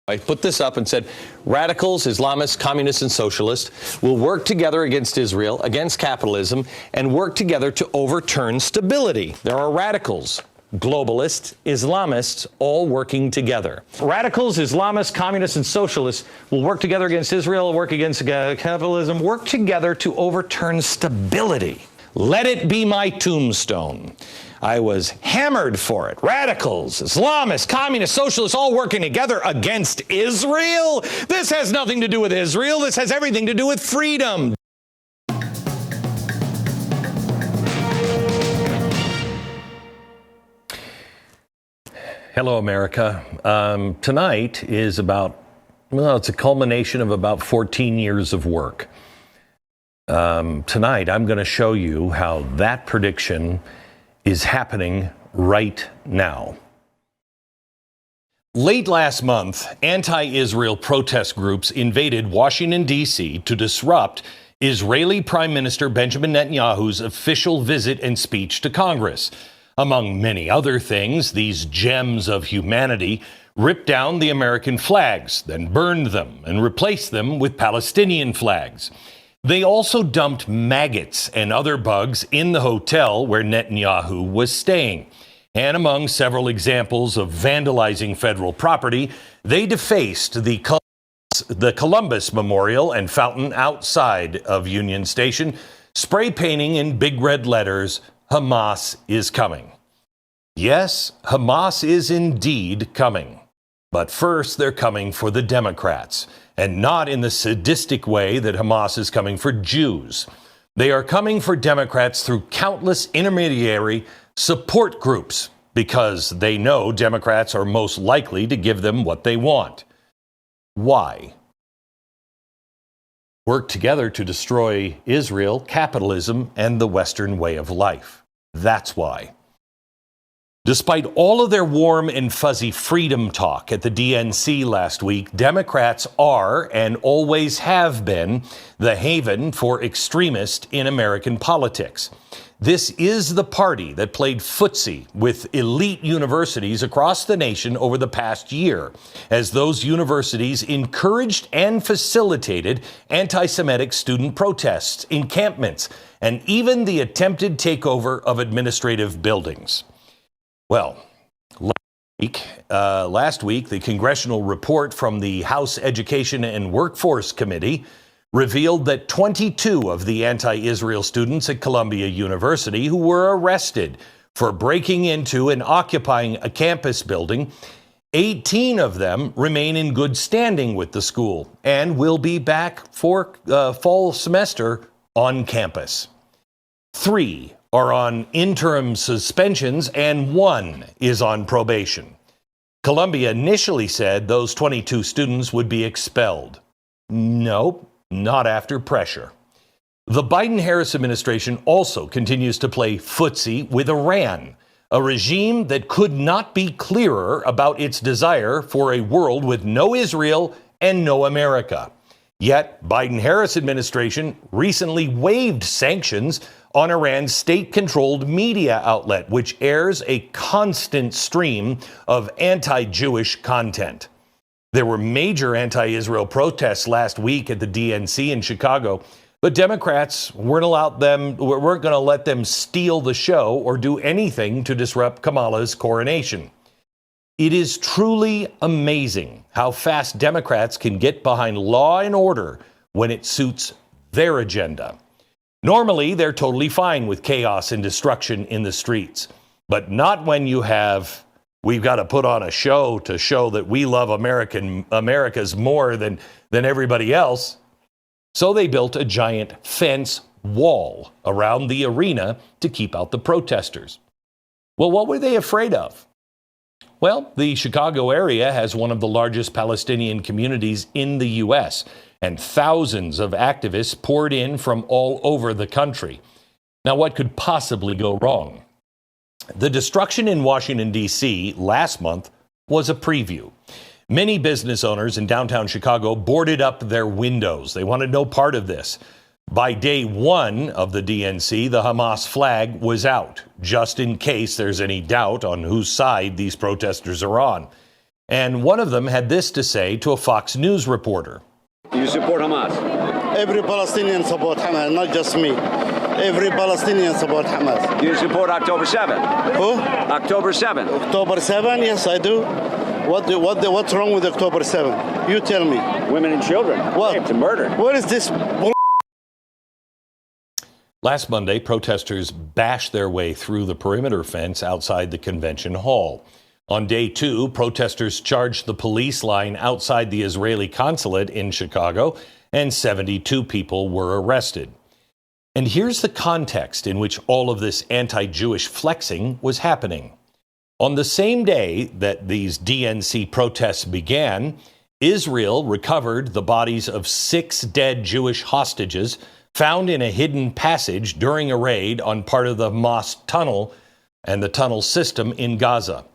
I put this up and said, radicals, Islamists, communists, and socialists will work together against Israel, against capitalism, and work together to overturn stability. There are radicals, globalists, Islamists, all working together. Radicals, Islamists, communists, and socialists will work together against Israel, work against capitalism, work together to overturn stability. Let it be my tombstone. I was hammered for it. Radicals, Islamists, communists, socialists, all working together against Israel? This has nothing to do with Israel. This has everything to do with freedom. Hello, America. Tonight is it's a culmination of about 14 years of work. Tonight, I'm going to show you how that prediction is happening right now. Late last month, anti-Israel protest groups invaded Washington, D.C. to disrupt Israeli Prime Minister Benjamin Netanyahu's official visit and speech to Congress. Among many other things, these gems of humanity ripped down the American flags, then burned them and replaced them with Palestinian flags. They also dumped maggots and other bugs in the hotel where Netanyahu was staying. And among several examples of vandalizing federal property, they defaced the Columbus Memorial and fountain outside of Union Station, spray painting in big red letters, "Hamas is coming." Yes, Hamas is indeed coming. But first, they're coming for the Democrats. And not in the sadistic way that Hamas is coming for Jews. They are coming for Democrats through countless intermediary support groups because they know Democrats are most likely to give them what they want. Why? Work together to destroy Israel, capitalism, and the Western way of life. That's why. Despite all of their warm and fuzzy freedom talk at the DNC last week, Democrats are and always have been the haven for extremists in American politics. This is the party that played footsie with elite universities across the nation over the past year, as those universities encouraged and facilitated anti-Semitic student protests, encampments, and even the attempted takeover of administrative buildings. Well, last week, the congressional report from the House Education and Workforce Committee revealed that 22 of the anti-Israel students at Columbia University who were arrested for breaking into and occupying a campus building, 18 of them remain in good standing with the school and will be back for fall semester on campus. 3 are on interim suspensions, and 1 is on probation. Columbia initially said those 22 students would be expelled. Nope, not after pressure. The Biden-Harris administration also continues to play footsie with Iran, a regime that could not be clearer about its desire for a world with no Israel and no America. Yet, Biden-Harris administration recently waived sanctions on Iran's state-controlled media outlet, which airs a constant stream of anti-Jewish content. There were major anti-Israel protests last week at the DNC in Chicago, but Democrats weren't going to let them steal the show or do anything to disrupt Kamala's coronation. It is truly amazing how fast Democrats can get behind law and order when it suits their agenda. Normally, they're totally fine with chaos and destruction in the streets, but not when we've got to put on a show to show that we love America's more than everybody else. So they built a giant fence wall around the arena to keep out the protesters. Well, what were they afraid of? Well, the Chicago area has one of the largest Palestinian communities in the U.S., and thousands of activists poured in from all over the country. Now, what could possibly go wrong? The destruction in Washington, D.C. last month was a preview. Many business owners in downtown Chicago boarded up their windows. They wanted no part of this. By day 1 of the DNC, the Hamas flag was out, just in case there's any doubt on whose side these protesters are on. And one of them had this to say to a Fox News reporter. You support Hamas? Every Palestinian support Hamas, not just me. Every Palestinian support Hamas. Do you support October 7th? Who? October 7th. October 7? Yes, I do. What's wrong with October 7? You tell me. Women and children. What? It's a murder. What is this bull? Last Monday, protesters bashed their way through the perimeter fence outside the convention hall. On day 2, protesters charged the police line outside the Israeli consulate in Chicago, and 72 people were arrested. And here's the context in which all of this anti-Jewish flexing was happening. On the same day that these DNC protests began, Israel recovered the bodies of 6 dead Jewish hostages found in a hidden passage during a raid on part of the Hamas tunnel and the tunnel system in Gaza.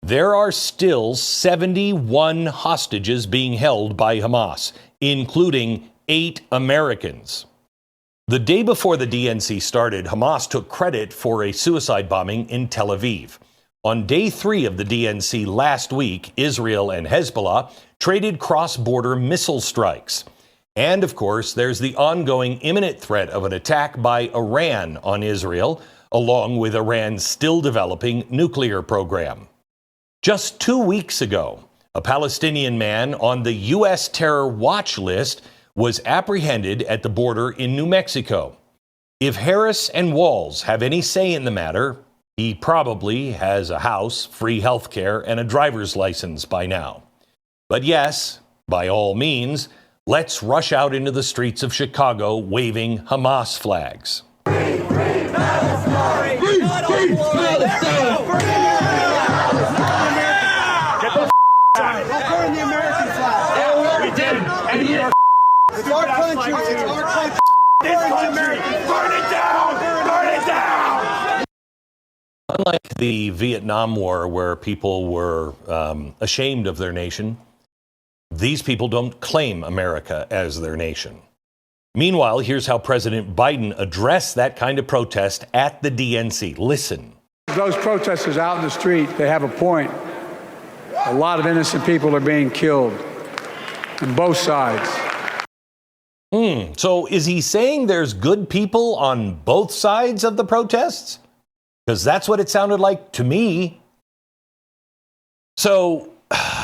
There are still 71 hostages being held by Hamas, including 8 Americans. The day before the DNC started, Hamas took credit for a suicide bombing in Tel Aviv. On day 3 of the DNC last week, Israel and Hezbollah traded cross-border missile strikes. And, of course, there's the ongoing imminent threat of an attack by Iran on Israel, along with Iran's still developing nuclear program. Just 2 weeks ago, a Palestinian man on the U.S. terror watch list was apprehended at the border in New Mexico. If Harris-Walz have any say in the matter, he probably has a house, free health care, and a driver's license by now. But yes, by all means, let's rush out into the streets of Chicago waving Hamas flags. Free Palestine! Free Palestine! Get the We'll burn the American flag. We did. And you It's our country. It's our country. this country. Burn it down! Burn it down! Unlike the Vietnam War, where people were ashamed of their nation, these people don't claim America as their nation. Meanwhile, here's how President Biden addressed that kind of protest at the DNC. Listen. Those protesters out in the street, they have a point. A lot of innocent people are being killed on both sides. So is he saying there's good people on both sides of the protests? Because that's what it sounded like to me. So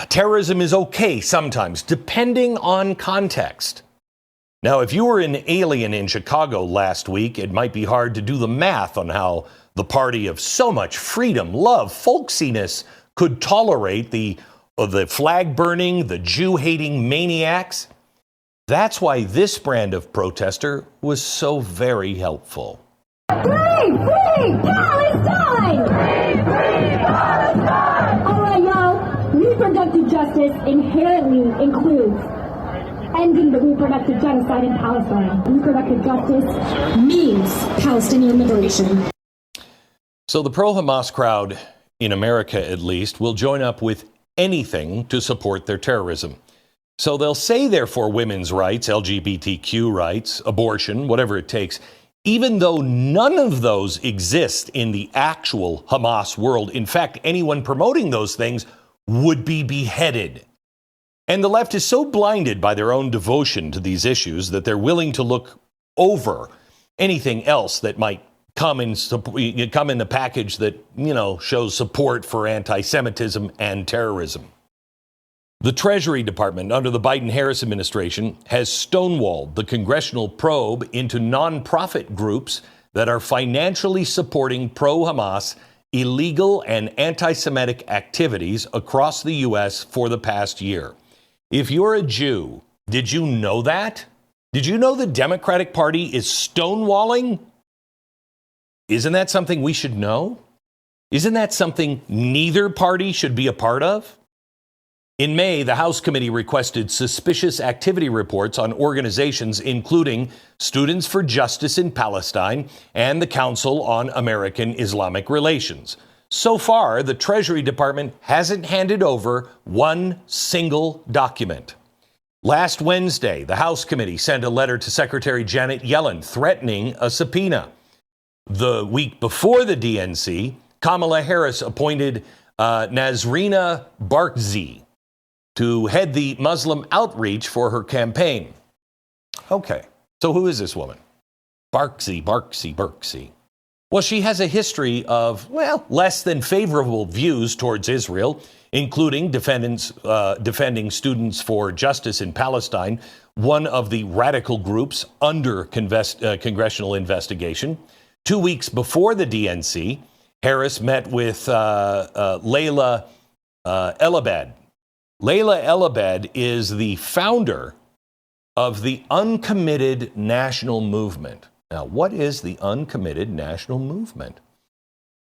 terrorism is okay sometimes, depending on context. Now, if you were an alien in Chicago last week, it might be hard to do the math on how the party of so much freedom, love, folksiness could tolerate the flag burning, the Jew hating maniacs. That's why this brand of protester was so very helpful. Free Palestine! Free Palestine! All right, y'all. Reproductive justice inherently includes ending the reproductive genocide in Palestine. Reproductive justice means Palestinian liberation. So the pro-Hamas crowd, in America at least, will join up with anything to support their terrorism. So they'll say they're for women's rights, LGBTQ rights, abortion, whatever it takes, even though none of those exist in the actual Hamas world. In fact, anyone promoting those things would be beheaded. And the left is so blinded by their own devotion to these issues that they're willing to look over anything else that might come in the package that, shows support for anti-Semitism and terrorism. The Treasury Department under the Biden-Harris administration has stonewalled the congressional probe into nonprofit groups that are financially supporting pro-Hamas illegal and anti-Semitic activities across the U.S. for the past year. If you're a Jew, did you know that? Did you know the Democratic Party is stonewalling? Isn't that something we should know? Isn't that something neither party should be a part of? In May, the House committee requested suspicious activity reports on organizations including Students for Justice in Palestine and the Council on American Islamic Relations. So far, the Treasury Department hasn't handed over one single document. Last Wednesday, the House committee sent a letter to Secretary Janet Yellen threatening a subpoena. The week before the DNC, Kamala Harris appointed Nazrina Barkzi to head the Muslim outreach for her campaign. Okay, so who is this woman? Barksy. Well, she has a history of, less than favorable views towards Israel, including defending students for justice in Palestine, one of the radical groups under congressional investigation. 2 weeks before the DNC, Harris met with Layla Elabed. Layla Elabed is the founder of the Uncommitted National Movement. Now, what is the Uncommitted National Movement?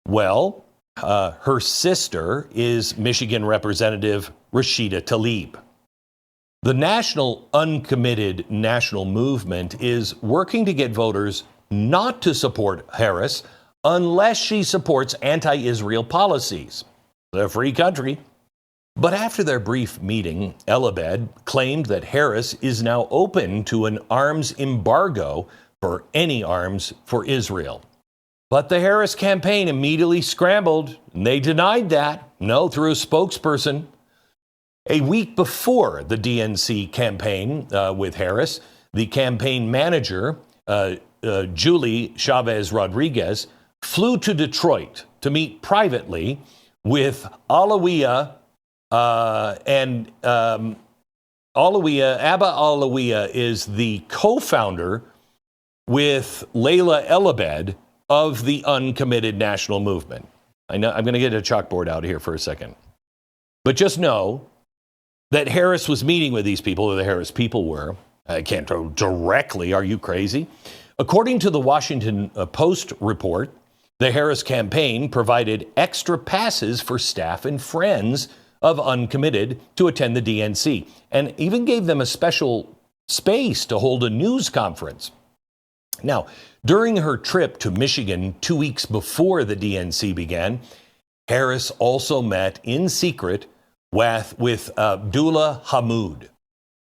Well, her sister is Michigan Representative Rashida Tlaib. The National Uncommitted National Movement is working to get voters not to support Harris unless she supports anti-Israel policies. It's a free country. But after their brief meeting, Elabed claimed that Harris is now open to an arms embargo for any arms for Israel. But the Harris campaign immediately scrambled, and they denied that. No, through a spokesperson. A week before the DNC campaign with Harris, the campaign manager, Julie Chavez Rodriguez, flew to Detroit to meet privately with Abba Alawiya is the co-founder with Layla Elabed of the Uncommitted National Movement. I know I'm going to get a chalkboard out here for a second. But just know that Harris was meeting with these people, or the Harris people were. I can't go directly. Are you crazy? According to the Washington Post report, the Harris campaign provided extra passes for staff and friends of Uncommitted to attend the DNC, and even gave them a special space to hold a news conference. Now, during her trip to Michigan 2 weeks before the DNC began, Harris also met in secret with Abdullah Hammoud.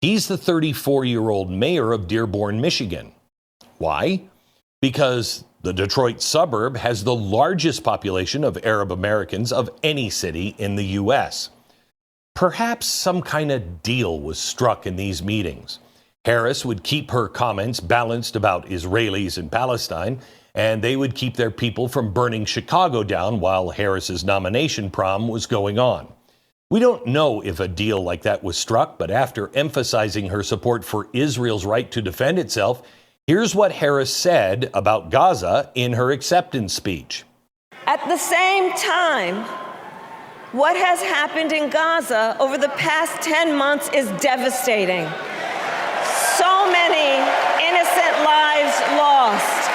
He's the 34-year-old mayor of Dearborn, Michigan. Why? Because the Detroit suburb has the largest population of Arab Americans of any city in the U.S. Perhaps some kind of deal was struck in these meetings. Harris would keep her comments balanced about Israelis and Palestine, and they would keep their people from burning Chicago down while Harris's nomination prom was going on. We don't know if a deal like that was struck, but after emphasizing her support for Israel's right to defend itself, here's what Harris said about Gaza in her acceptance speech. At the same time, what has happened in Gaza over the past 10 months is devastating. So many innocent lives lost.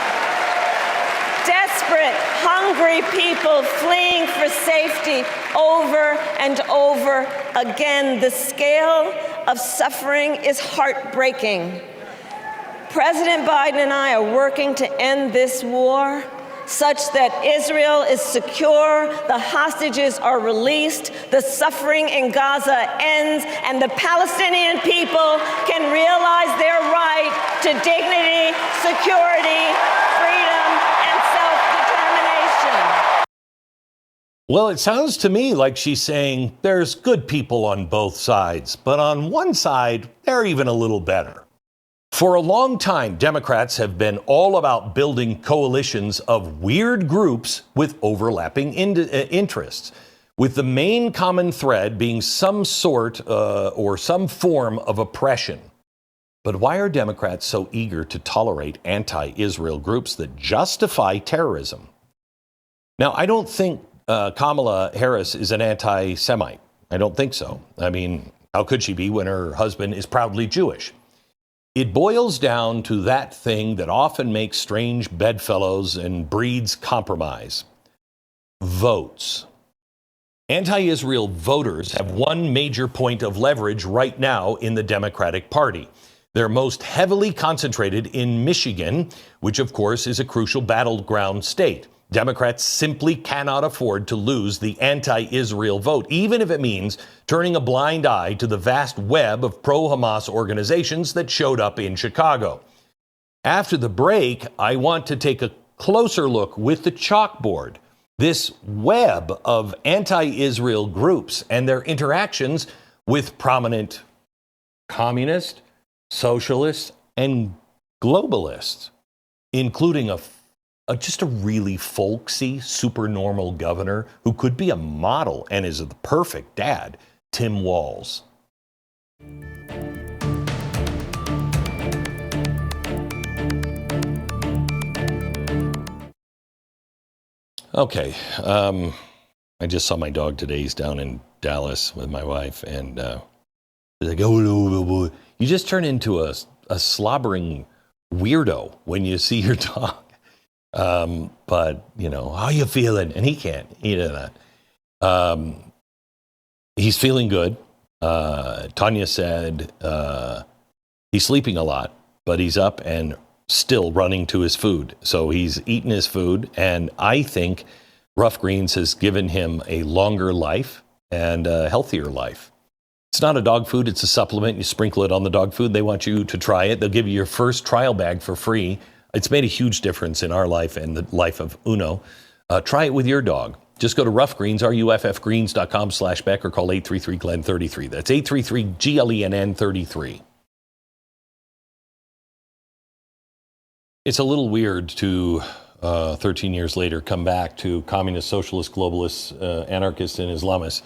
Desperate, hungry people fleeing for safety over and over again. The scale of suffering is heartbreaking. President Biden and I are working to end this war such that Israel is secure, the hostages are released, the suffering in Gaza ends, and the Palestinian people can realize their right to dignity, security, freedom, and self-determination. Well, it sounds to me like she's saying there's good people on both sides, but on one side, they're even a little better. For a long time, Democrats have been all about building coalitions of weird groups with overlapping interests, with the main common thread being some sort or some form of oppression. But why are Democrats so eager to tolerate anti-Israel groups that justify terrorism? Now, I don't think Kamala Harris is an anti-Semite. I don't think so. I mean, how could she be when her husband is proudly Jewish? It boils down to that thing that often makes strange bedfellows and breeds compromise. Votes. Anti-Israel voters have one major point of leverage right now in the Democratic Party. They're most heavily concentrated in Michigan, which of course is a crucial battleground state. Democrats simply cannot afford to lose the anti-Israel vote, even if it means turning a blind eye to the vast web of pro-Hamas organizations that showed up in Chicago. After the break, I want to take a closer look with the chalkboard, this web of anti-Israel groups and their interactions with prominent communists, socialists, and globalists, including just a really folksy, super normal governor who could be a model and is the perfect dad, Tim Walz. Okay, I just saw my dog today. He's down in Dallas with my wife, and he's like, oh, you just turn into a slobbering weirdo when you see your dog. But, you know, how you feeling? And he can't eat that. He's feeling good. Tanya said he's sleeping a lot, but he's up and still running to his food. So he's eating his food, and I think Rough Greens has given him a longer life and a healthier life. It's not a dog food, it's a supplement. You sprinkle it on the dog food. They want you to try it. They'll give you your first trial bag for free. It's made a huge difference in our life and the life of Uno. Try it with your dog. Just go to Rough Greens, ruffgreens.com/Beck, or call 833-GLEN-33. That's 833-GLENN-33. It's a little weird to, 13 years later, come back to communists, socialists, globalists, anarchists, and Islamists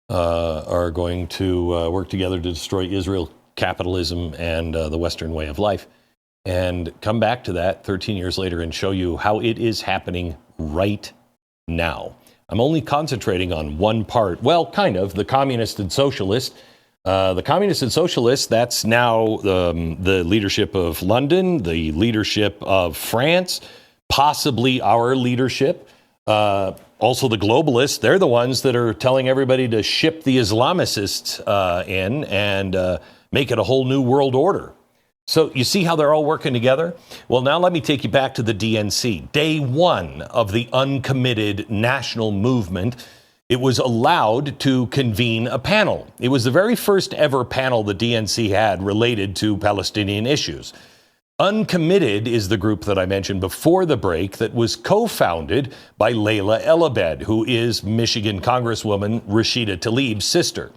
are going to work together to destroy Israel, capitalism, and the Western way of life. And come back to that 13 years later and show you how it is happening right now. I'm only concentrating on one part. Well, kind of, the communist and socialist. The communists and socialists, that's now the leadership of London, the leadership of France, possibly our leadership. Also the globalists, they're the ones that are telling everybody to ship the Islamists in and make it a whole new world order. So you see how they're all working together? Well, now let me take you back to the DNC. Day one of the uncommitted national movement, it was allowed to convene a panel. It was the very first ever panel the DNC had related to Palestinian issues. Uncommitted is the group that I mentioned before the break that was co-founded by Layla El-Abed, who is Michigan Congresswoman Rashida Tlaib's sister.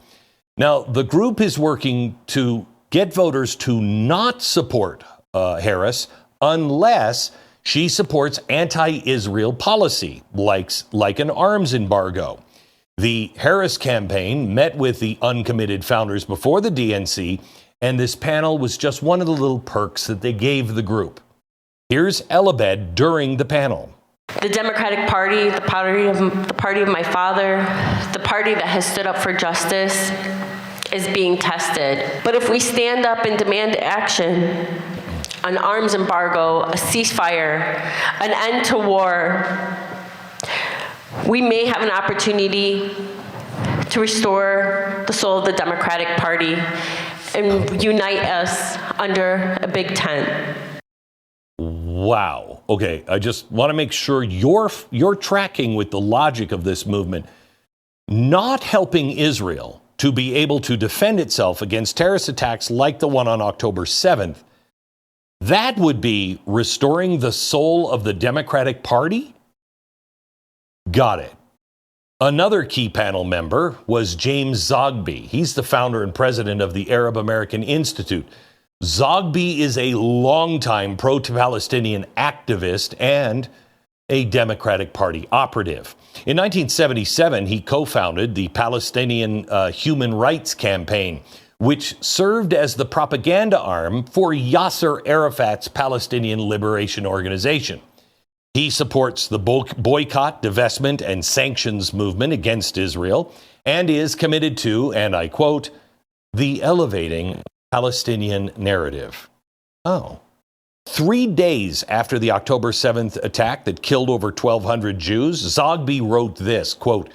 Now, the group is working to get voters to not support Harris unless she supports anti-Israel policy, like an arms embargo. The Harris campaign met with the uncommitted founders before the DNC, and this panel was just one of the little perks that they gave the group. Here's El-Abed during the panel. The Democratic Party, the party of my father, the party that has stood up for justice, is being tested. But if we stand up and demand action, an arms embargo, a ceasefire, an end to war, we may have an opportunity to restore the soul of the Democratic Party and unite us under a big tent. Wow. Okay, I just want to make sure you're tracking with the logic of this movement. Not helping Israel to be able to defend itself against terrorist attacks like the one on October 7th, that would be restoring the soul of the Democratic Party? Got it. Another key panel member was James Zogby. He's the founder and president of the Arab American Institute. Zogby is a longtime pro-Palestinian activist and a Democratic Party operative. In 1977, he co-founded the Palestinian Human Rights Campaign, which served as the propaganda arm for Yasser Arafat's Palestinian Liberation Organization. He supports the boycott, divestment, and sanctions movement against Israel and is committed to, and I quote, the elevating Palestinian narrative. Oh. 3 days after the October 7th attack that killed over 1,200 Jews, Zogby wrote this, quote,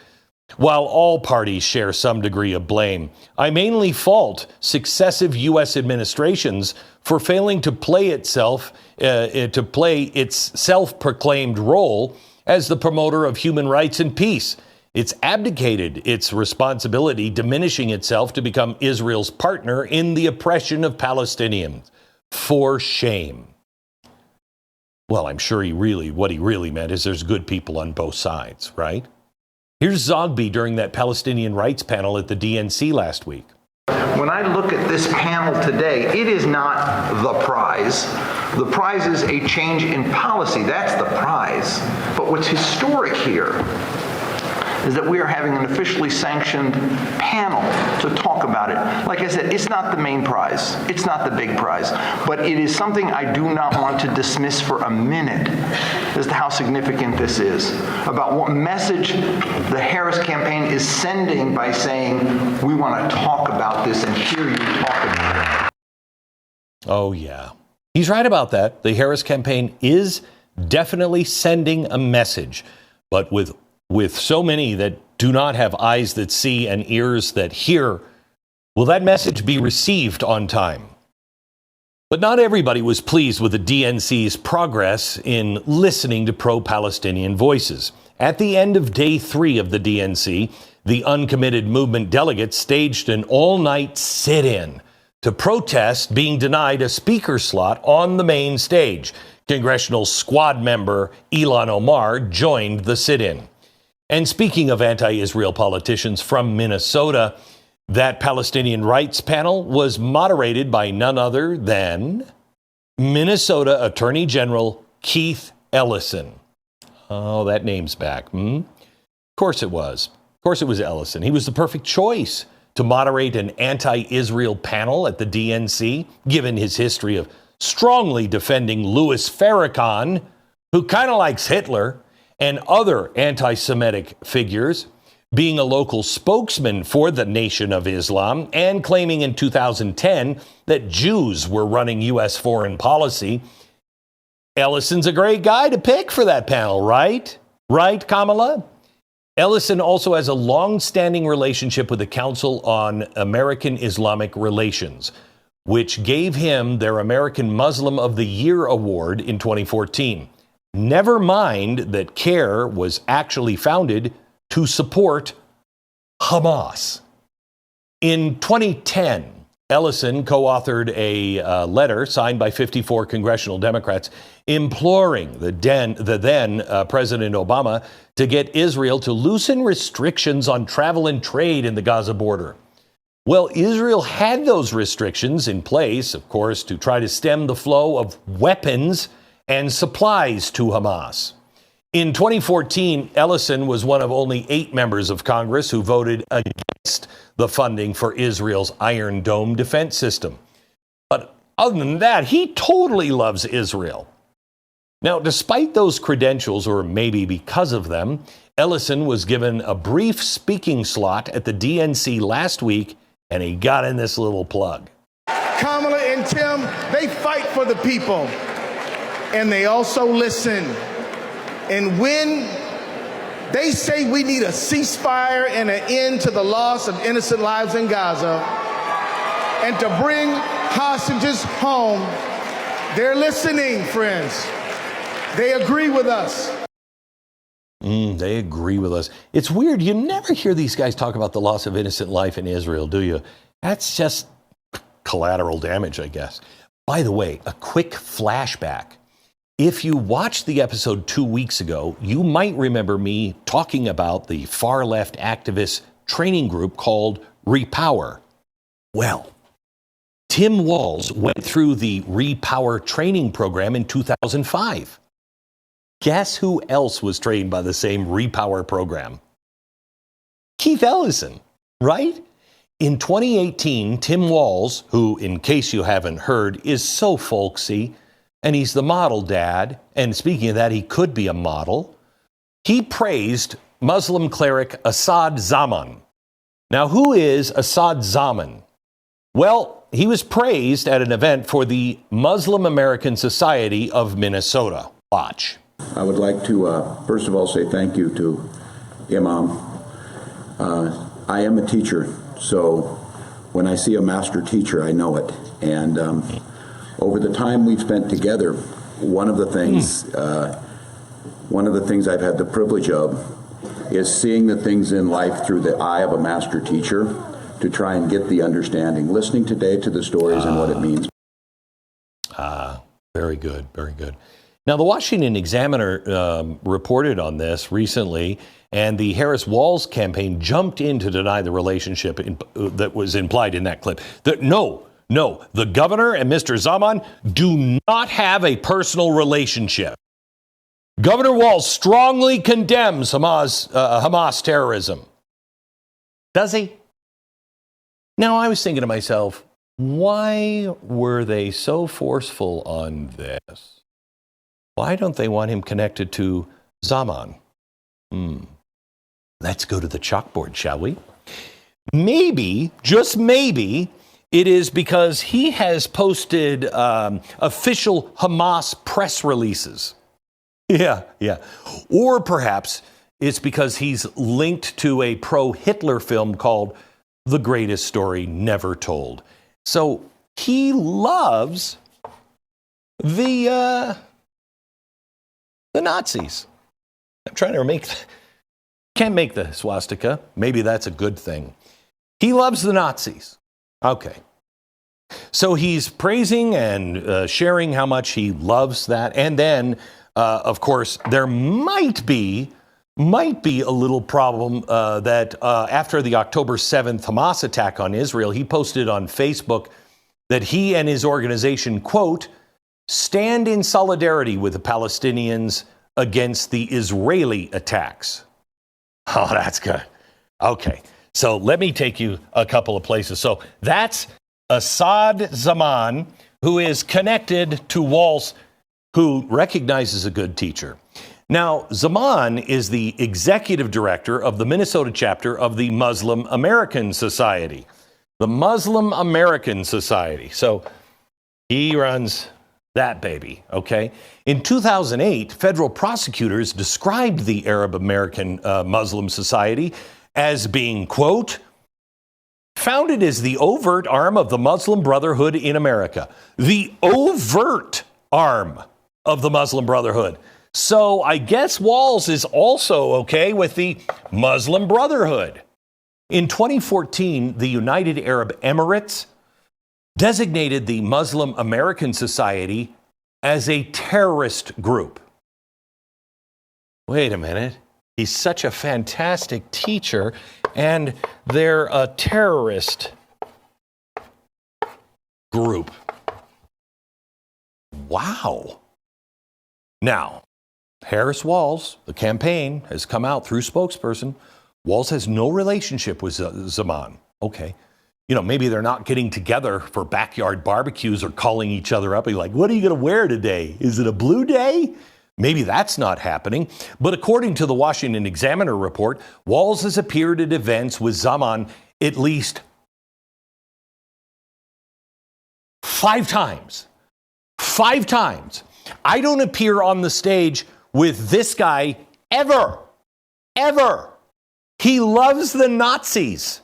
while all parties share some degree of blame, I mainly fault successive U.S. administrations for failing to play its self-proclaimed role as the promoter of human rights and peace. It's abdicated its responsibility, diminishing itself to become Israel's partner in the oppression of Palestinians. For shame. Well, I'm sure what he really meant is there's good people on both sides, right? Here's Zogby during that Palestinian rights panel at the DNC last week. When I look at this panel today, it is not the prize. The prize is a change in policy. That's the prize. But what's historic here is that we are having an officially sanctioned panel to talk about it. Like I said, it's not the main prize. It's not the big prize. But it is something I do not want to dismiss for a minute as to how significant this is, about what message the Harris campaign is sending by saying, we want to talk about this and hear you talk about it. Oh, yeah. He's right about that. The Harris campaign is definitely sending a message, but with so many that do not have eyes that see and ears that hear, will that message be received on time? But not everybody was pleased with the DNC's progress in listening to pro-Palestinian voices. At the end of day 3 of the DNC, the uncommitted movement delegates staged an all-night sit-in to protest being denied a speaker slot on the main stage. Congressional squad member Ilhan Omar joined the sit-in. And speaking of anti-Israel politicians from Minnesota, that Palestinian rights panel was moderated by none other than Minnesota Attorney General Keith Ellison. Oh, that name's back. Of course it was. Of course it was Ellison. He was the perfect choice to moderate an anti-Israel panel at the DNC, given his history of strongly defending Louis Farrakhan, who kind of likes Hitler, and other anti-Semitic figures, being a local spokesman for the Nation of Islam, and claiming in 2010 that Jews were running U.S. foreign policy. Ellison's a great guy to pick for that panel, right? Right, Kamala? Ellison also has a long-standing relationship with the Council on American Islamic Relations, which gave him their American Muslim of the Year award in 2014. Never mind that CARE was actually founded to support Hamas. In 2010, Ellison co-authored a letter signed by 54 congressional Democrats imploring the then President Obama to get Israel to loosen restrictions on travel and trade in the Gaza border. Well, Israel had those restrictions in place, of course, to try to stem the flow of weapons and supplies to Hamas. In 2014, Ellison was one of only 8 members of Congress who voted against the funding for Israel's Iron Dome defense system. But other than that, he totally loves Israel. Now, despite those credentials, or maybe because of them, Ellison was given a brief speaking slot at the DNC last week, and he got in this little plug. Kamala and Tim, they fight for the people. And they also listen. And when they say we need a ceasefire and an end to the loss of innocent lives in Gaza and to bring hostages home, they're listening, friends. They agree with us. They agree with us. It's weird. You never hear these guys talk about the loss of innocent life in Israel, do you? That's just collateral damage, I guess. By the way, a quick flashback. If you watched the episode 2 weeks ago, you might remember me talking about the far-left activist training group called Repower. Well, Tim Walz went through the Repower training program in 2005. Guess who else was trained by the same Repower program? Keith Ellison, right? In 2018, Tim Walz, who, in case you haven't heard, is so folksy, and he's the model dad, and speaking of that, he could be a model, he praised Muslim cleric Asad Zaman. Now, who is Asad Zaman? Well, he was praised at an event for the Muslim American Society of Minnesota. Watch. I would like to, first of all, say thank you to Imam. I am a teacher, so when I see a master teacher, I know it. And over the time we've spent together, one of the things I've had the privilege of is seeing the things in life through the eye of a master teacher to try and get the understanding, listening today to the stories and what it means. Very good, very good. Now, the Washington Examiner reported on this recently, and the Harris-Walz campaign jumped in to deny the relationship that was implied in that clip. No, the governor and Mr. Zaman do not have a personal relationship. Governor Walz strongly condemns Hamas terrorism. Does he? Now, I was thinking to myself, why were they so forceful on this? Why don't they want him connected to Zaman? Let's go to the chalkboard, shall we? Maybe, just maybe, it is because he has posted official Hamas press releases. Yeah. Or perhaps it's because he's linked to a pro-Hitler film called The Greatest Story Never Told. So he loves the Nazis. I'm trying to can't make the swastika. Maybe that's a good thing. He loves the Nazis. Okay. So he's praising and sharing how much he loves that. And then, of course, there might be a little problem that after the October 7th Hamas attack on Israel, he posted on Facebook that he and his organization, quote, stand in solidarity with the Palestinians against the Israeli attacks. Oh, that's good. Okay, so let me take you a couple of places. So that's Assad Zaman, who is connected to Walz, who recognizes a good teacher. Now, Zaman is the executive director of the Minnesota chapter of the Muslim American Society. The Muslim American Society. So he runs that baby, okay? In 2008, federal prosecutors described the Arab American Muslim Society as being, quote, founded as the overt arm of the Muslim Brotherhood in America. The overt arm of the Muslim Brotherhood. So I guess Walz is also okay with the Muslim Brotherhood. In 2014, the United Arab Emirates designated the Muslim American Society as a terrorist group. Wait a minute. He's such a fantastic teacher, and they're a terrorist group. Wow. Now, Harris-Walz, the campaign, has come out through spokesperson. Walz has no relationship with Zaman. Okay. You know, maybe they're not getting together for backyard barbecues or calling each other up and like, what are you going to wear today? Is it a blue day? Maybe that's not happening. But according to the Washington Examiner report, Walz has appeared at events with Zaman at least 5 times. 5 times. I don't appear on the stage with this guy ever. Ever. He loves the Nazis.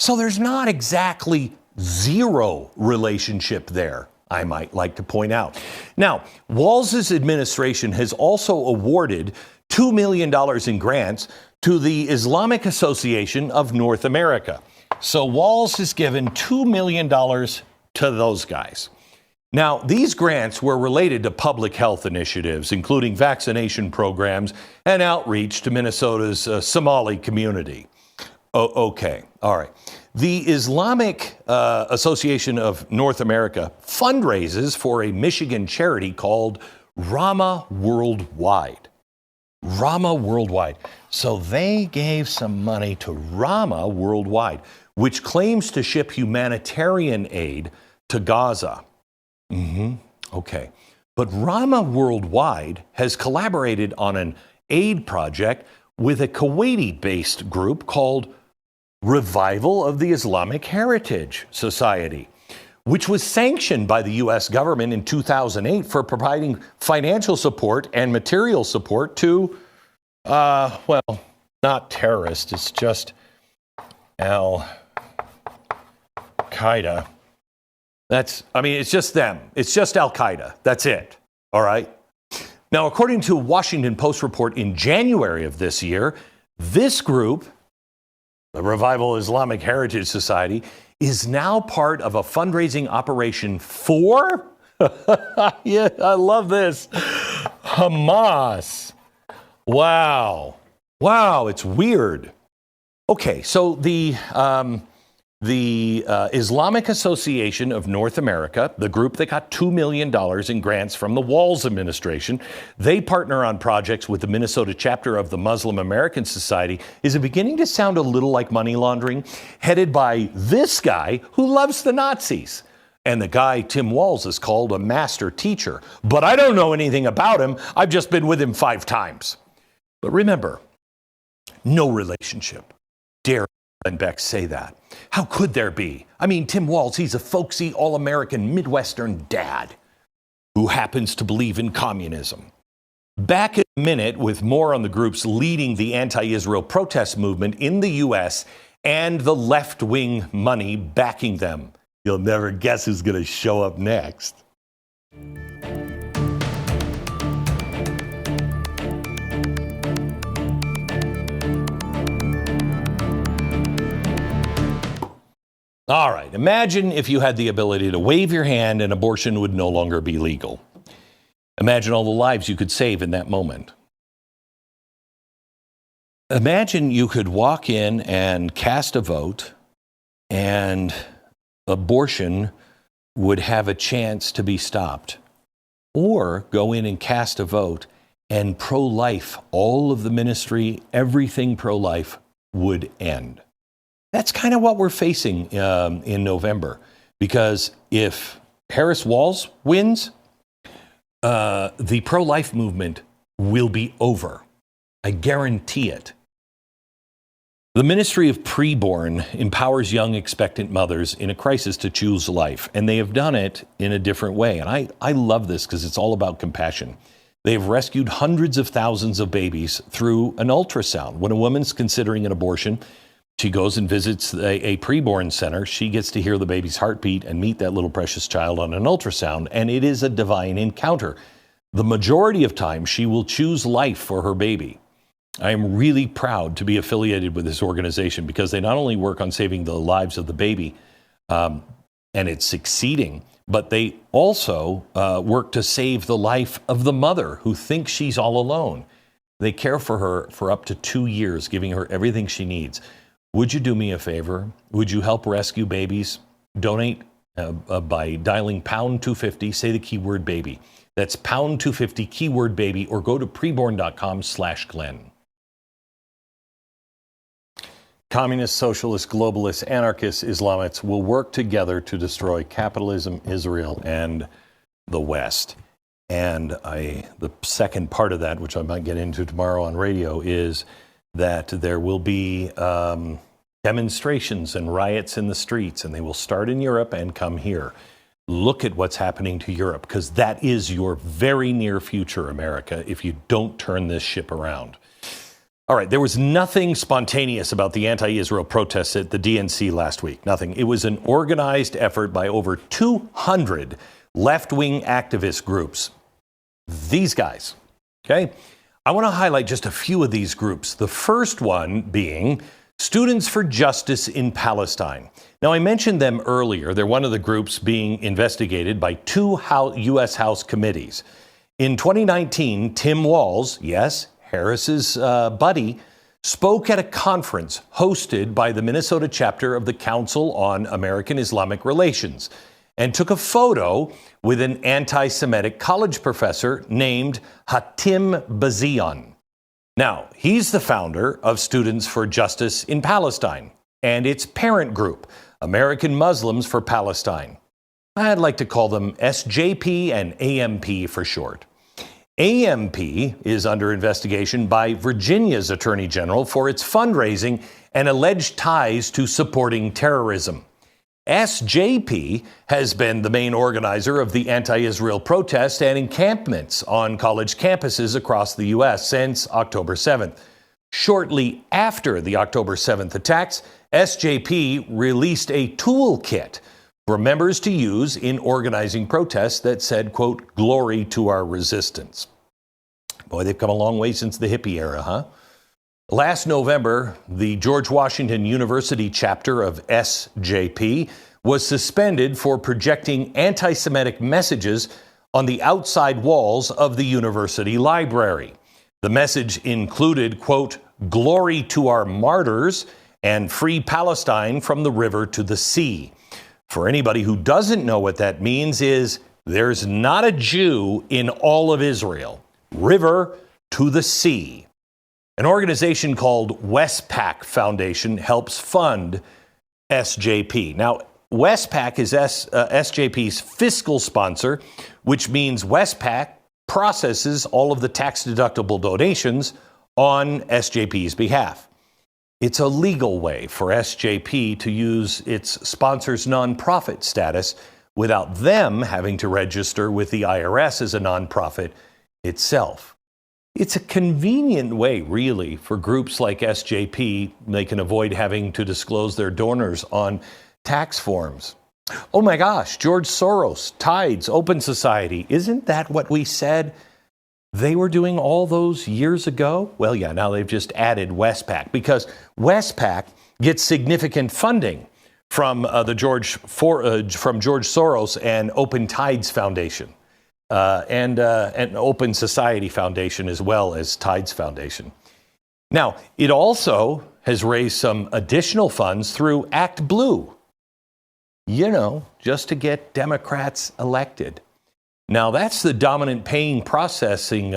So there's not exactly zero relationship there, I might like to point out. Now, Walz's administration has also awarded $2 million in grants to the Islamic Association of North America. So Walz has given $2 million to those guys. Now, these grants were related to public health initiatives, including vaccination programs and outreach to Minnesota's Somali community. Okay, all right. The Islamic Association of North America fundraises for a Michigan charity called Rama Worldwide. Rama Worldwide. So they gave some money to Rama Worldwide, which claims to ship humanitarian aid to Gaza. Okay. But Rama Worldwide has collaborated on an aid project with a Kuwaiti-based group called Revival of the Islamic Heritage Society, which was sanctioned by the U.S. government in 2008 for providing financial support and material support to, well, not terrorists, it's just Al-Qaeda. It's just them. It's just Al-Qaeda. That's it. All right? Now, according to a Washington Post report in January of this year, this group, the Revival Islamic Heritage Society, is now part of a fundraising operation for, yeah, I love this, Hamas. Wow. Wow, it's weird. Okay, so the Islamic Association of North America, the group that got $2 million in grants from the Walz administration, they partner on projects with the Minnesota chapter of the Muslim American Society. Is it beginning to sound a little like money laundering? Headed by this guy who loves the Nazis. And the guy, Tim Walz, is called a master teacher. But I don't know anything about him. I've just been with him 5 times. But remember, no relationship. Dare Beck say that? How could there be? I mean, Tim Walz, he's a folksy, all-American, Midwestern dad who happens to believe in communism. Back in a minute with more on the groups leading the anti-Israel protest movement in the U.S. and the left-wing money backing them. You'll never guess who's going to show up next. All right, imagine if you had the ability to wave your hand and abortion would no longer be legal. Imagine all the lives you could save in that moment. Imagine you could walk in and cast a vote and abortion would have a chance to be stopped. Or go in and cast a vote and pro-life, all of the ministry, everything pro-life would end. That's kind of what we're facing in November. Because if Harris-Walz wins, the pro-life movement will be over. I guarantee it. The Ministry of Preborn empowers young expectant mothers in a crisis to choose life, and they have done it in a different way. And I love this because it's all about compassion. They have rescued hundreds of thousands of babies through an ultrasound. When a woman's considering an abortion, she goes and visits a preborn center. She gets to hear the baby's heartbeat and meet that little precious child on an ultrasound, and it is a divine encounter. The majority of time, she will choose life for her baby. I am really proud to be affiliated with this organization because they not only work on saving the lives of the baby, and it's succeeding, but they also work to save the life of the mother who thinks she's all alone. They care for her for up to 2 years, giving her everything she needs. Would you do me a favor? Would you help rescue babies? Donate by dialing pound 250, say the keyword baby. That's pound 250, keyword baby, or go to preborn.com/Glenn. Communists, socialists, globalists, anarchists, Islamists will work together to destroy capitalism, Israel, and the West. And the second part of that, which I might get into tomorrow on radio, is that there will be demonstrations and riots in the streets, and they will start in Europe and come here. Look at what's happening to Europe, because that is your very near future, America, if you don't turn this ship around. All right, there was nothing spontaneous about the anti-Israel protests at the DNC last week. Nothing. It was an organized effort by over 200 left-wing activist groups. These guys, okay? I want to highlight just a few of these groups. The first one being Students for Justice in Palestine. Now, I mentioned them earlier. They're one of the groups being investigated by 2 U.S. House committees. In 2019, Tim Walz, yes, Harris's buddy, spoke at a conference hosted by the Minnesota chapter of the Council on American Islamic Relations and took a photo with an anti-Semitic college professor named Hatim Bazian. Now, he's the founder of Students for Justice in Palestine and its parent group, American Muslims for Palestine. I'd like to call them SJP and AMP for short. AMP is under investigation by Virginia's Attorney General for its fundraising and alleged ties to supporting terrorism. SJP has been the main organizer of the anti-Israel protests and encampments on college campuses across the U.S. since October 7th. Shortly after the October 7th attacks, SJP released a toolkit for members to use in organizing protests that said, quote, "Glory to our resistance." Boy, they've come a long way since the hippie era, huh? Last November, the George Washington University chapter of SJP was suspended for projecting anti-Semitic messages on the outside walls of the university library. The message included, quote, "Glory to our martyrs," and "Free Palestine from the river to the sea." For anybody who doesn't know what that means is there's not a Jew in all of Israel. River to the sea. An organization called Westpac Foundation helps fund SJP. Now, Westpac is SJP's fiscal sponsor, which means Westpac processes all of the tax-deductible donations on SJP's behalf. It's a legal way for SJP to use its sponsor's nonprofit status without them having to register with the IRS as a nonprofit itself. It's a convenient way, really, for groups like SJP. They can avoid having to disclose their donors on tax forms. Oh my gosh, George Soros, Tides, Open Society. Isn't that what we said they were doing all those years ago? Well, yeah, now they've just added Westpac because Westpac gets significant funding from George Soros and Open Tides Foundation and Open Society Foundation as well as Tides Foundation. Now, it also has raised some additional funds through Act Blue, you know, just to get Democrats elected. Now, that's the dominant payment processing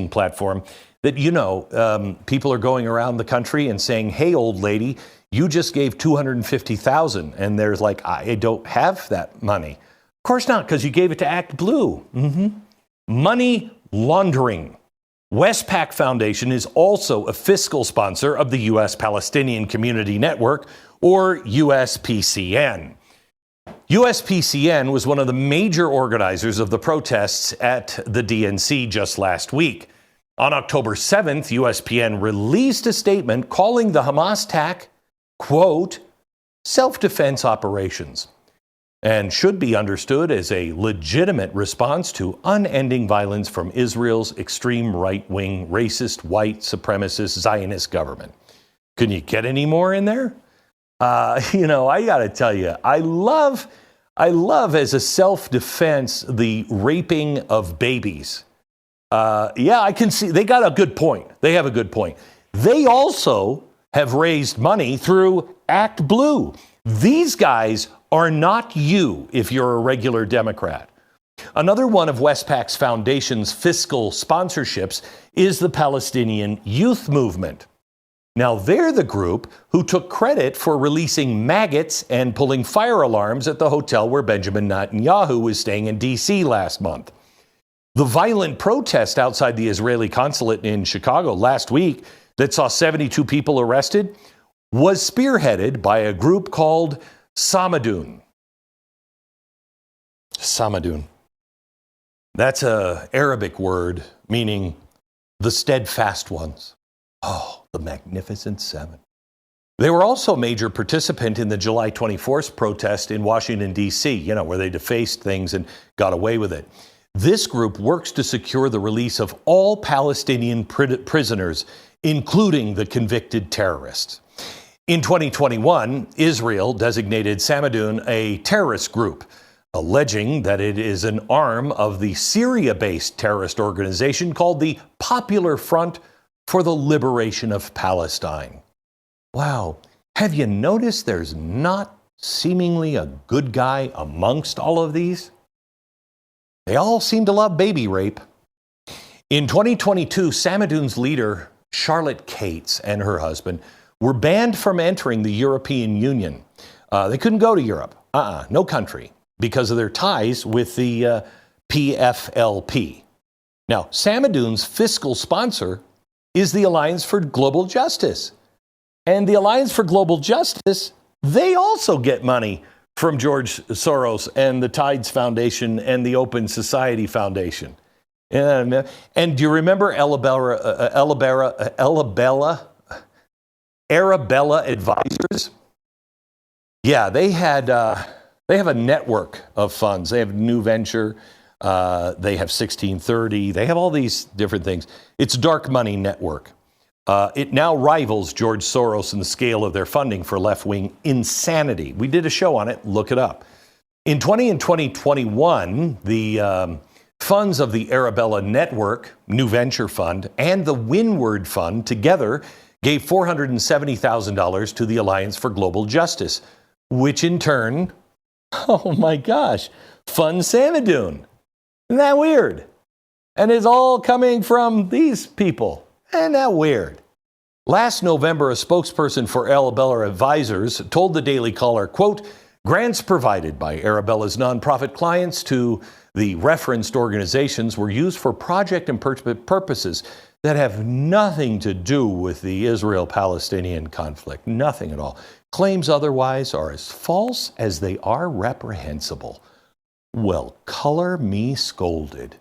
platform that, you know, people are going around the country and saying, "Hey, old lady, you just gave $250,000. And there's like, "I don't have that money." Of course not, because you gave it to Act Blue. Money laundering. Westpac Foundation is also a fiscal sponsor of the U.S. Palestinian Community Network, or USPCN. USPCN was one of the major organizers of the protests at the DNC just last week. On October 7th, USPN released a statement calling the Hamas attack, quote, "self-defense operations," and should be understood as a legitimate response to unending violence from Israel's extreme right-wing, racist, white, supremacist, Zionist government. Can you get any more in there? You know, I got to tell you, I love as a self-defense the raping of babies. Yeah, I can see they got a good point. They have a good point. They also have raised money through Act Blue. These guys are not you if you're a regular Democrat. Another one of Westpac's foundation's fiscal sponsorships is the Palestinian Youth Movement. Now, they're the group who took credit for releasing maggots and pulling fire alarms at the hotel where Benjamin Netanyahu was staying in D.C. last month. The violent protest outside the Israeli consulate in Chicago last week that saw 72 people arrested was spearheaded by a group called Samadun. Samadun. That's an Arabic word meaning the steadfast ones. Oh, the Magnificent Seven. They were also a major participant in the July 24th protest in Washington, D.C., you know, where they defaced things and got away with it. This group works to secure the release of all Palestinian prisoners, including the convicted terrorists. In 2021, Israel designated Samadun a terrorist group, alleging that it is an arm of the Syria-based terrorist organization called the Popular Front for the Liberation of Palestine. Wow. Have you noticed there's not seemingly a good guy amongst all of these? They all seem to love baby rape. In 2022, Samadun's leader, Charlotte Cates, and her husband were banned from entering the European Union. They couldn't go to Europe, no country, because of their ties with the PFLP. Now, Samadun's fiscal sponsor is the Alliance for Global Justice. And the Alliance for Global Justice, they also get money from George Soros and the Tides Foundation and the Open Society Foundation. And do you remember Arabella Advisors? Yeah, they have a network of funds. They have New Venture. They have 1630. They have all these different things. It's a dark money network. It now rivals George Soros in the scale of their funding for left-wing insanity. We did a show on it. Look it up. In 2021, the funds of the Arabella Network, New Venture Fund, and the Windward Fund together gave $470,000 to the Alliance for Global Justice, which in turn, oh my gosh, funds Samadoun. Isn't that weird? And it's all coming from these people. Isn't that weird? Last November, a spokesperson for Arabella Advisors told the Daily Caller, quote, grants provided by Arabella's nonprofit clients to the referenced organizations were used for project and purposes that have nothing to do with the Israel-Palestinian conflict. Nothing at all. Claims otherwise are as false as they are reprehensible. Well, color me scolded.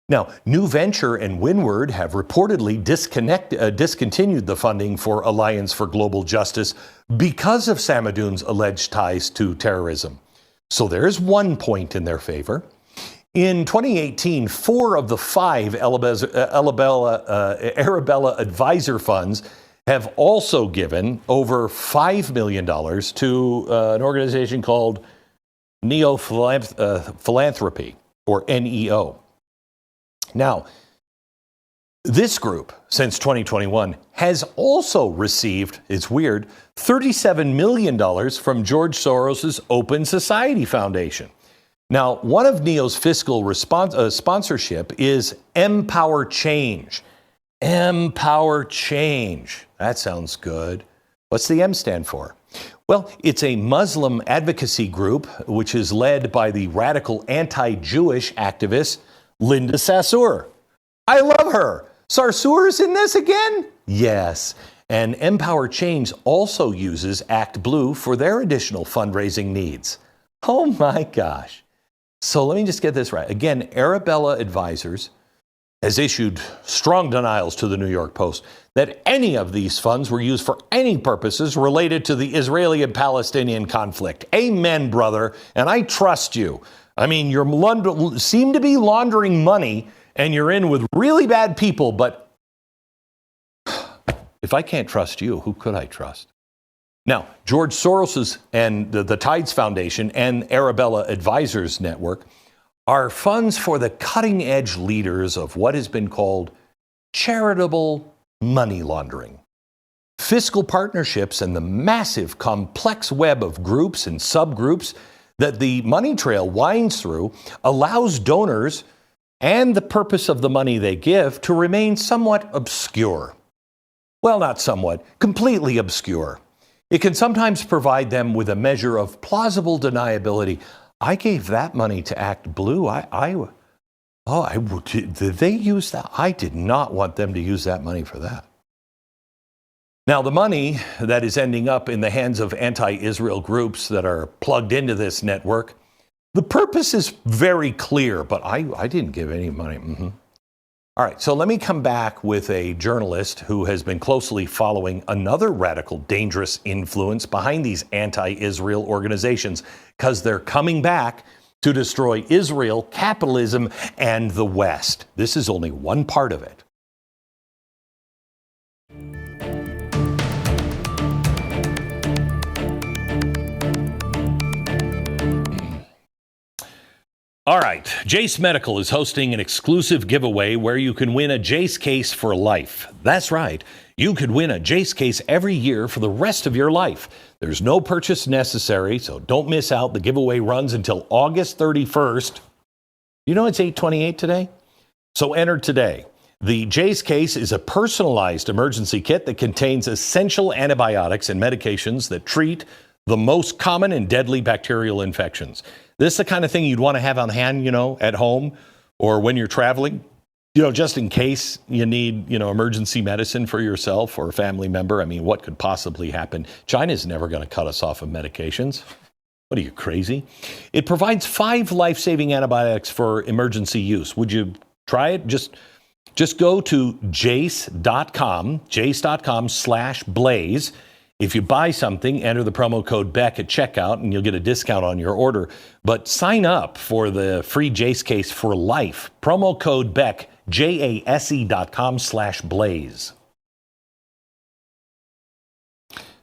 Now, New Venture and Windward have reportedly discontinued the funding for Alliance for Global Justice because of Samadoun's alleged ties to terrorism. So there's one point in their favor. In 2018, 4 of the 5 Arabella Advisor funds have also given over $5 million to an organization called Neo Philanthropy, or NEO. Now, this group, since 2021, has also received, it's weird, $37 million from George Soros's Open Society Foundation. Now, one of NEO's fiscal sponsorship is Empower Change. Empower Change. That sounds good. What's the M stand for? Well, it's a Muslim advocacy group which is led by the radical anti-Jewish activist Linda Sarsour. I love her. Sarsour is in this again? Yes. And Empower Change also uses Act Blue for their additional fundraising needs. Oh my gosh. So let me just get this right. Again, Arabella Advisors has issued strong denials to the New York Post that any of these funds were used for any purposes related to the Israeli and Palestinian conflict. Amen, brother. And I trust you. I mean, you seem to be laundering money and you're in with really bad people, but if I can't trust you, who could I trust? Now, George Soros's and the Tides Foundation and Arabella Advisors Network are funds for the cutting-edge leaders of what has been called charitable money laundering. Fiscal partnerships and the massive, complex web of groups and subgroups that the money trail winds through allows donors and the purpose of the money they give to remain somewhat obscure. Well, not somewhat, completely obscure. It can sometimes provide them with a measure of plausible deniability. I gave that money to Act Blue. Did they use that? I did not want them to use that money for that. Now, the money that is ending up in the hands of anti-Israel groups that are plugged into this network, the purpose is very clear, but I didn't give any money. All right, so let me come back with a journalist who has been closely following another radical, dangerous influence behind these anti-Israel organizations, because they're coming back to destroy Israel, capitalism, and the West. This is only one part of it. All right, Jace Medical is hosting an exclusive giveaway where you can win a Jace case for life. That's right. You could win a Jace case every year for the rest of your life. There's no purchase necessary, so don't miss out. The giveaway runs until August 31st. You know it's 8/28 today? So enter today. The Jace case is a personalized emergency kit that contains essential antibiotics and medications that treat the most common and deadly bacterial infections. This is the kind of thing you'd want to have on hand, at home or when you're traveling, just in case you need, emergency medicine for yourself or a family member. I mean, what could possibly happen? China's never going to cut us off of medications. What are you, crazy? It provides 5 life-saving antibiotics for emergency use. Would you try it? Just go to jace.com/blaze. If you buy something, enter the promo code Beck at checkout and you'll get a discount on your order. But sign up for the free Jace case for life. Promo code Beck, JASE.com/blaze.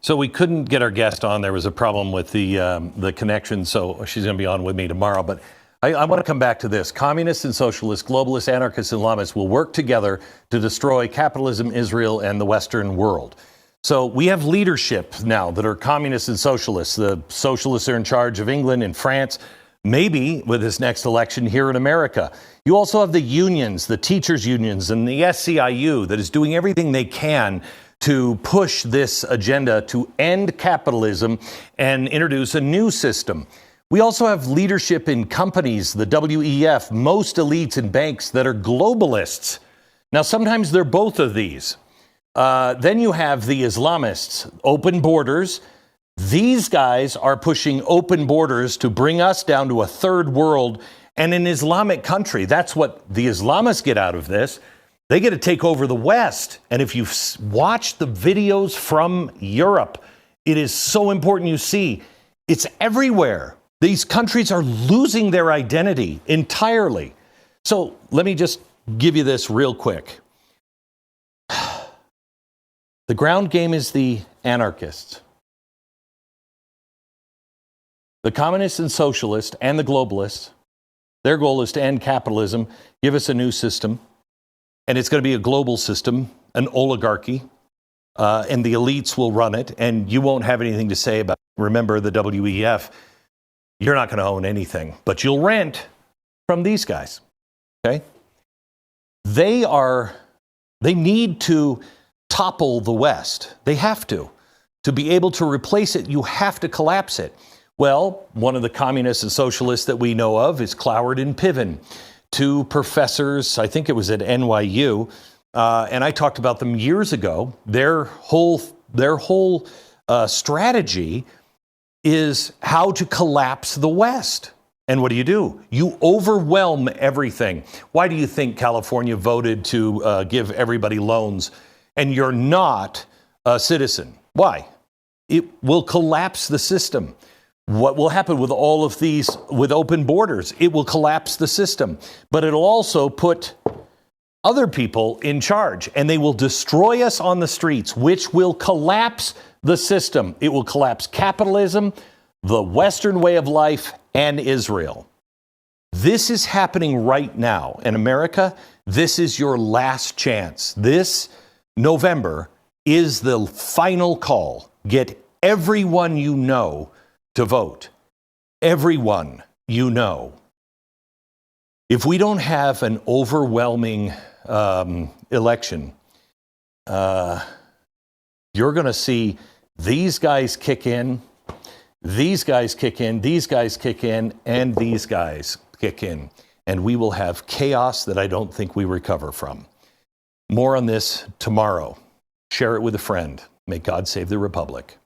So we couldn't get our guest on. There was a problem with the connection, so she's going to be on with me tomorrow. But I want to come back to this. Communists and socialists, globalists, anarchists, and Islamists will work together to destroy capitalism, Israel, and the Western world. So we have leadership now that are communists and socialists. The socialists are in charge of England and France, maybe with this next election here in America. You also have the unions, the teachers' unions, and the SEIU that is doing everything they can to push this agenda to end capitalism and introduce a new system. We also have leadership in companies, the WEF, most elites in banks that are globalists. Now, sometimes they're both of these. Then you have the Islamists, open borders. These guys are pushing open borders to bring us down to a third world and an Islamic country. That's what the Islamists get out of this. They get to take over the West. And if you've watched the videos from Europe, it is so important you see it's everywhere. These countries are losing their identity entirely. So let me just give you this real quick. The ground game is the anarchists. The communists and socialists and the globalists, their goal is to end capitalism, give us a new system. And it's going to be a global system, an oligarchy, and the elites will run it, and you won't have anything to say about it. Remember, the WEF, you're not going to own anything, but you'll rent from these guys, okay? They need to topple the West. They have to. To be able to replace it, you have to collapse it. Well, one of the communists and socialists that we know of is Cloward-Piven. Two professors, I think it was at NYU, and I talked about them years ago. Their whole strategy is how to collapse the West. And what do? You overwhelm everything. Why do you think California voted to give everybody loans and you're not a citizen? Why? It will collapse the system. What will happen with all of these, with open borders? It will collapse the system, but it'll also put other people in charge, and they will destroy us on the streets, which will collapse the system. It will collapse capitalism, the Western way of life, and Israel. This is happening right now. In America, this is your last chance. This November is the final call. Get everyone you know to vote. Everyone you know. If we don't have an overwhelming election, you're going to see these guys kick in, these guys kick in, these guys kick in, and these guys kick in. And we will have chaos that I don't think we recover from. More on this tomorrow. Share it with a friend. May God save the Republic.